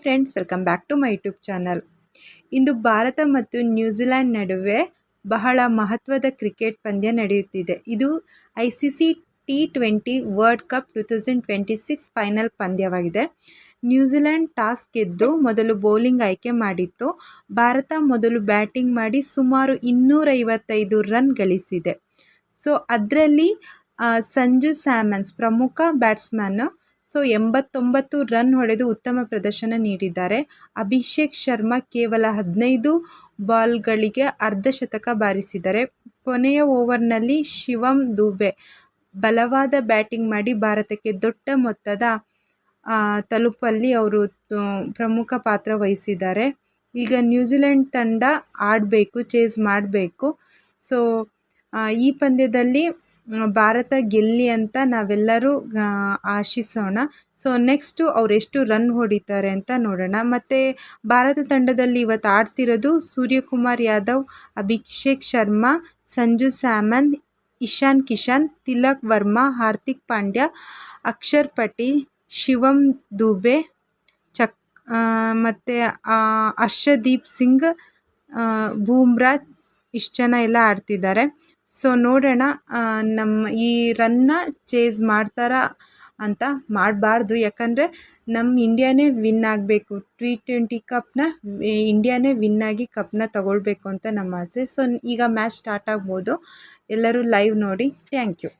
Friends, welcome back to my YouTube channel. ಇಂದು ಭಾರತ ಮತ್ತು New Zealand ನಡುವೆ ಬಹಳ ಮಹತ್ವದ ಕ್ರಿಕೆಟ್ ಪಂದ್ಯ ನಡೆಯುತ್ತಿದೆ. ಇದು ICC T20 world cup 2026 final ಪಂದ್ಯವಾಗಿದೆ. ನ್ಯೂಜಿಲೆಂಡ್ ಟಾಸ್ ಗೆದ್ದು ಮೊದಲು ಬೌಲಿಂಗ್ ಆಯ್ಕೆ ಮಾಡಿತ್ತು. ಭಾರತ ಮೊದಲು ಬ್ಯಾಟಿಂಗ್ ಮಾಡಿ ಸುಮಾರು 255 ರನ್ ಗಳಿಸಿದೆ. ಸೊ ಅದರಲ್ಲಿ ಸಂಜು ಸ್ಯಾಮ್ಸನ್ ಪ್ರಮುಖ ಬ್ಯಾಟ್ಸ್ಮನ್ 89 ರನ್ ಹೊಡೆದು ಉತ್ತಮ ಪ್ರದರ್ಶನ ನೀಡಿದ್ದಾರೆ. ಅಭಿಷೇಕ್ ಶರ್ಮಾ ಕೇವಲ 15 ಬಾಲ್ಗಳಿಗೆ ಅರ್ಧಶತಕ ಬಾರಿಸಿದ್ದಾರೆ. ಕೊನೆಯ ಓವರ್ನಲ್ಲಿ ಶಿವಮ್ ದುಬೆ ಬಲವಾದ ಬ್ಯಾಟಿಂಗ್ ಮಾಡಿ ಭಾರತಕ್ಕೆ ದೊಡ್ಡ ಮೊತ್ತದ ತಲುಪಲ್ಲಿ ಅವರು ಪ್ರಮುಖ ಪಾತ್ರ ವಹಿಸಿದ್ದಾರೆ. ಈಗ ನ್ಯೂಜಿಲೆಂಡ್ ತಂಡ ಆಡಬೇಕು, ಚೇಸ್ ಮಾಡಬೇಕು. ಸೊ ಈ ಪಂದ್ಯದಲ್ಲಿ ಭಾರತ ಗೆಲ್ಲಿ ಅಂತ ನಾವೆಲ್ಲರೂ ಆಶಿಸೋಣ. ಸೊ ನೆಕ್ಸ್ಟು ಅವರೆಷ್ಟು ರನ್ ಹೊಡಿತಾರೆ ಅಂತ ನೋಡೋಣ. ಮತ್ತು ಭಾರತ ತಂಡದಲ್ಲಿ ಇವತ್ತು ಆಡ್ತಿರೋದು ಸೂರ್ಯಕುಮಾರ್ ಯಾದವ್, ಅಭಿಷೇಕ್ ಶರ್ಮಾ, ಸಂಜು ಸ್ಯಾಮ್ಸನ್, ಇಶಾನ್ ಕಿಶನ್, ತಿಲಕ್ ವರ್ಮಾ, ಹಾರ್ದಿಕ್ ಪಾಂಡ್ಯ, ಅಕ್ಷರ್ ಪಟೇಲ್, ಶಿವಮ್ ದುಬೆ, ಮತ್ತು ಅರ್ಷದೀಪ್ ಸಿಂಗ್, ಬೂಮ್ರಾ, ಇಷ್ಟು ಜನ ಎಲ್ಲ ಆಡ್ತಿದ್ದಾರೆ. ಸೊ ನೋಡೋಣ ನಮ್ಮ ಈ ರನ್ನ ಚೇಸ್ ಮಾಡ್ತಾರಾ ಅಂತ. ಮಾಡಬಾರ್ದು, ಯಾಕಂದರೆ ನಮ್ಮ ಇಂಡಿಯಾನೇ ವಿನ್ ಆಗಬೇಕು. T20 ಕಪ್ನ ಇಂಡಿಯಾನೇ ವಿನ್ ಆಗಿ ಕಪ್ನ ತಗೊಳ್ಬೇಕು ಅಂತ ನಮ್ಮ ಆಸೆ. ಸೊ ಈಗ ಮ್ಯಾಚ್ ಸ್ಟಾರ್ಟ್ ಆಗ್ಬೋದು. ಎಲ್ಲರೂ ಲೈವ್ ನೋಡಿ. Thank you.